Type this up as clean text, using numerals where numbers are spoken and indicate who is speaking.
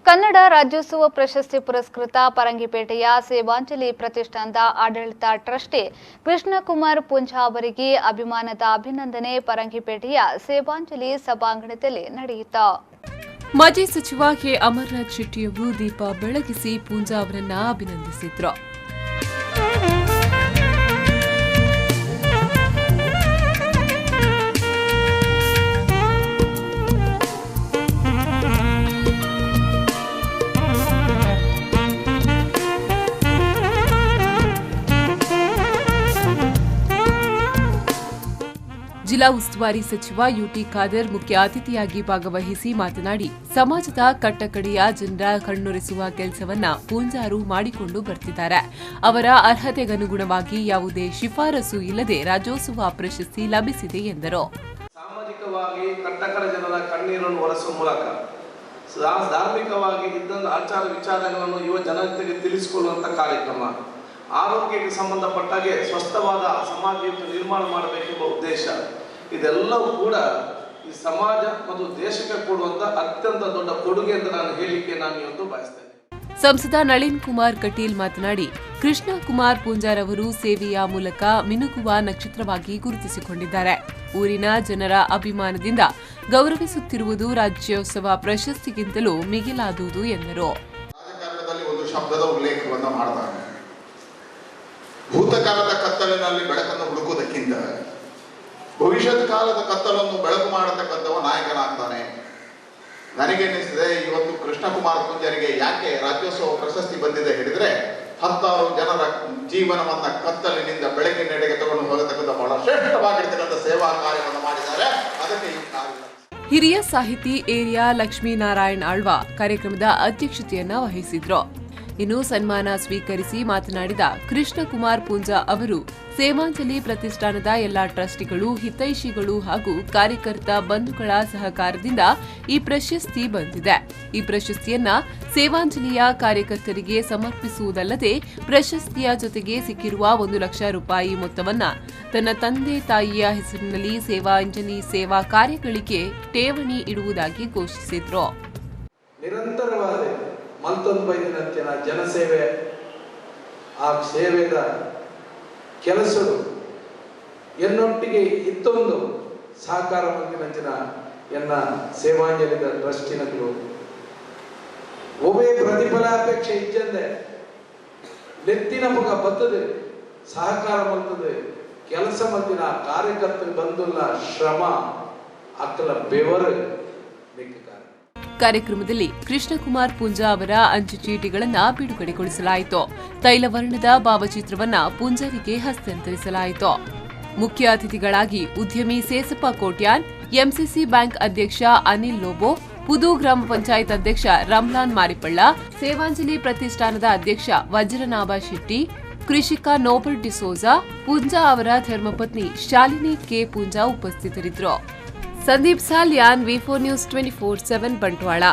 Speaker 1: ಕನ್ನಡ ರಾಜ್ಯೋತ್ಸವ ಪ್ರಶಸ್ತಿ ಪುರಸ್ಕೃತ ಪರಂಗಿಪೇಟೆಯ ಸೇವಾಂಜಲಿ ಪ್ರತಿಷ್ಠಾನದ ಆಡಳಿತ ಟ್ರಸ್ಟಿ ಕೃಷ್ಣಕುಮಾರ್ ಪೂಂಜಾ ಅವರಿಗೆ ಅಭಿಮಾನದ ಅಭಿನಂದನೆ ಪರಂಗಿಪೇಟೆಯ ಸೇವಾಂಜಲಿ ಸಭಾಂಗಣದಲ್ಲಿ ನಡೆಯಿತು.
Speaker 2: ಮಾಜಿ ಸಚಿವ ಕೆ ಅಮರನಾಥ್ ಶೆಟ್ಟಿಯವರು ದೀಪ ಬೆಳಗಿಸಿ ಪೂಂಜಾ ಅವರನ್ನ ಅಭಿನಂದಿಸಿದ್ರು. ಜಿಲ್ಲಾ ಉಸ್ತುವಾರಿ ಸಚಿವ ಯುಟಿ ಖಾದರ್ ಮುಖ್ಯ ಅತಿಥಿಯಾಗಿ ಭಾಗವಹಿಸಿ ಮಾತನಾಡಿ, ಸಮಾಜದ ಕಟ್ಟಕಡೆಯ ಜನರ ಕಣ್ಣೊರೆಸುವ ಕೆಲಸವನ್ನ ಪೂಂಜಾರು ಮಾಡಿಕೊಂಡು ಬರ್ತಿದ್ದಾರೆ. ಅವರ ಅರ್ಹತೆಗನುಗುಣವಾಗಿ ಯಾವುದೇ ಶಿಫಾರಸು ಇಲ್ಲದೆ ರಾಜ್ಯೋತ್ಸವ ಪ್ರಶಸ್ತಿ ಲಭಿಸಿದೆ ಎಂದರು.
Speaker 3: ಸಾಮಾಜಿಕವಾಗಿ ಕಟ್ಟಕಡ ಜನರ ಕಣ್ಣೀರನ್ನು ಒರೆಸುವ ಮೂಲಕ ಧಾರ್ಮಿಕವಾಗಿ ಇದ್ದ ಆಚಾರ ವಿಚಾರಗಳನ್ನು ಯುವ ಜನತೆಗೆ ತಿಳಿಸಿಕೊಳ್ಳುವಂತ ಕಾರ್ಯಕ್ರಮ, ಆರೋಗ್ಯಕ್ಕೆ ಸಂಬಂಧಪಟ್ಟಾಗೆ ಸ್ವಸ್ಥವಾದ ಸಮಾಜವನ್ನು ನಿರ್ಮಾಣ ಮಾಡಬೇಕೆಂಬ ಉದ್ದೇಶ, ಇದೆಲ್ಲವೂ ಕೂಡ ಈ ಸಮಾಜ ಮತ್ತು ದೇಶಕ್ಕೆ ಕೊಡುವಂತ ಅತ್ಯಂತ ದೊಡ್ಡ ಕೊಡುಗೆ ಅಂತ ನಾನು ಹೇಳಿಕೆ ಇವತ್ತು ಬಯಸ್ತೇನೆ.
Speaker 2: ಸಂಸದ ನಳಿನ್ ಕುಮಾರ್ ಕಟೀಲ್ ಮಾತನಾಡಿ, ಕೃಷ್ಣಕುಮಾರ್ ಪೂಂಜಾರವರು ಸೇವೆಯ ಮೂಲಕ ಮಿನುಗುವ ನಕ್ಷತ್ರವಾಗಿ ಗುರುತಿಸಿಕೊಂಡಿದ್ದಾರೆ. ಊರಿನ ಜನರ ಅಭಿಮಾನದಿಂದ ಗೌರವಿಸುತ್ತಿರುವುದು ರಾಜ್ಯೋತ್ಸವ ಪ್ರಶಸ್ತಿಗಿಂತಲೂ ಮಿಗಿಲಾದುದು ಎಂದರು.
Speaker 4: ರಾಜಕಾರಣದಲ್ಲಿ ಒಂದು ಶಬ್ದದ ಉಲ್ಲೇಖವನ್ನು ಮಾಡಿದಾಗ, ಭೂತಕಾಲದ ಕತ್ತಲಿನಲ್ಲಿ ಬೆಳಕನ್ನು ಹುಡುಕುವುದಕ್ಕಿಂತ ಭವಿಷ್ಯತ್ ಕಾಲದ ಕತ್ತಲನ್ನು ಬೆಳಕು ಮಾಡತಕ್ಕಂಥವ ನಾಯಕನಾಗ್ತಾನೆ. ನನಗೇನಿಸಿದೆ, ಇವತ್ತು ಕೃಷ್ಣಕುಮಾರ್ ಪೂಂಜಾರಿಗೆ ಯಾಕೆ ರಾಜ್ಯೋತ್ಸವ ಪ್ರಶಸ್ತಿ ಬಂದಿದೆ ಹೇಳಿದ್ರೆ, 10 ಜನರ ಜೀವನವನ್ನ ಕತ್ತಲಿನಿಂದ ಬೆಳಕಿನೆಡೆಗೆ ತಗೊಂಡು ಹೋಗತಕ್ಕಂಥ ಬಹಳ ಶ್ರೇಷ್ಠವಾಗಿರ್ತಕ್ಕಂಥ ಸೇವಾ ಕಾರ್ಯವನ್ನು ಮಾಡಿದ್ದಾರೆ. ಅದಕ್ಕೆ ಈ ಕಾರ್ಯ.
Speaker 2: ಹಿರಿಯ ಸಾಹಿತಿ ಏರಿಯಾ ಲಕ್ಷ್ಮೀನಾರಾಯಣ್ ಆಳ್ವ ಕಾರ್ಯಕ್ರಮದ ಅಧ್ಯಕ್ಷತೆಯನ್ನ ವಹಿಸಿದ್ರು. ಇನ್ನು ಸನ್ಮಾನ ಸ್ವೀಕರಿಸಿ ಮಾತನಾಡಿದ ಕೃಷ್ಣಕುಮಾರ್ ಪೂಂಜಾ ಅವರು, ಸೇವಾಂಜಲಿ ಪ್ರತಿಷ್ಠಾನದ ಎಲ್ಲಾ ಟ್ರಸ್ಟಿಗಳು, ಹಿತೈಷಿಗಳು ಹಾಗೂ ಕಾರ್ಯಕರ್ತ ಬಂಧುಗಳ ಸಹಕಾರದಿಂದ ಈ ಪ್ರಶಸ್ತಿ ಬಂದಿದೆ. ಈ ಪ್ರಶಸ್ತಿಯನ್ನ ಸೇವಾಂಜಲಿಯ ಕಾರ್ಯಕರ್ತರಿಗೆ ಸಮರ್ಪಿಸುವುದಲ್ಲದೆ ಪ್ರಶಸ್ತಿಯ ಜೊತೆಗೆ ಸಿಕ್ಕಿರುವ 1 ಲಕ್ಷ ರೂಪಾಯಿ ಮೊತ್ತವನ್ನ ತನ್ನ ತಂದೆ ತಾಯಿಯ ಹೆಸರಿನಲ್ಲಿ ಸೇವಾಂಜಲಿ ಸೇವಾ ಕಾರ್ಯಗಳಿಗೆ ಠೇವಣಿ ಇಡುವುದಾಗಿ ಘೋಷಿಸಿದ್ರು.
Speaker 3: ನಿರಂತರವಾದ ಮಲ್ತೊಂಬೈದಿನಂತಿನ ಜನಸೇವೆ, ಆ ಸೇವೆದ ಕೆಲಸಗಳು ಎನ್ನೊಟ್ಟಿಗೆ ಇತ್ತೊಂದು ಸಹಕಾರ ಮಂದಿನಂಚಿನ ಎನ್ನ ಸೇವಾಂಜಲಿದ ಟ್ರಸ್ಟಿನಗಳು ಒವೇ ಪ್ರತಿಫಲಾಪೇಕ್ಷೆ ಇಜ್ಜಂದೆ ನೆತ್ತಿನ ಮುಖ ಬರ್ತದೆ, ಸಹಕಾರ ಮಲ್ತದೆ, ಕೆಲಸ ಮತ್ತಿನ ಕಾರ್ಯಕರ್ತರು ಬಂದುಲ್ಲ ಶ್ರಮ ಅಕ್ಕಲ ಬೆವರು.
Speaker 2: ಕಾರ್ಯಕ್ರಮದಲ್ಲಿ ಕೃಷ್ಣಕುಮಾರ್ ಪೂಂಜಾ ಅವರ ಅಂಚೆ ಚೀಟಿಗಳನ್ನು ಬಿಡುಗಡೆಗೊಳಿಸಲಾಯಿತು. ತೈಲವರ್ಣದ ಭಾವಚಿತ್ರವನ್ನ ಪೂಂಜಾರಿಗೆ ಹಸ್ತಾಂತರಿಸಲಾಯಿತು. ಮುಖ್ಯ ಅತಿಥಿಗಳಾಗಿ ಉದ್ಯಮಿ ಸೇಸಪ್ಪ ಕೋಟ್ಯಾನ್, ಎಂಸಿಸಿ ಬ್ಯಾಂಕ್ ಅಧ್ಯಕ್ಷ ಅನಿಲ್ ಲೋಬೋ, ಪುದು ಗ್ರಾಮ ಪಂಚಾಯತ್ ಅಧ್ಯಕ್ಷ ರಮ್ಲಾನ್ ಮಾರಿಪಳ್ಳ, ಸೇವಾಂಜಲಿ ಪ್ರತಿಷ್ಠಾನದ ಅಧ್ಯಕ್ಷ ವಜ್ರನಾಭ ಶೆಟ್ಟಿ, ಕೃಷಿಕ ನೋಬಲ್ ಡಿಸೋಜಾ, ಪೂಂಜಾ ಅವರ ಧರ್ಮಪತ್ನಿ ಶಾಲಿನಿ ಕೆ ಪೂಂಜಾ ಉಪಸ್ಥಿತರಿದ್ದರು. Sandeep Salian, V4 News 24/7 Bantwal.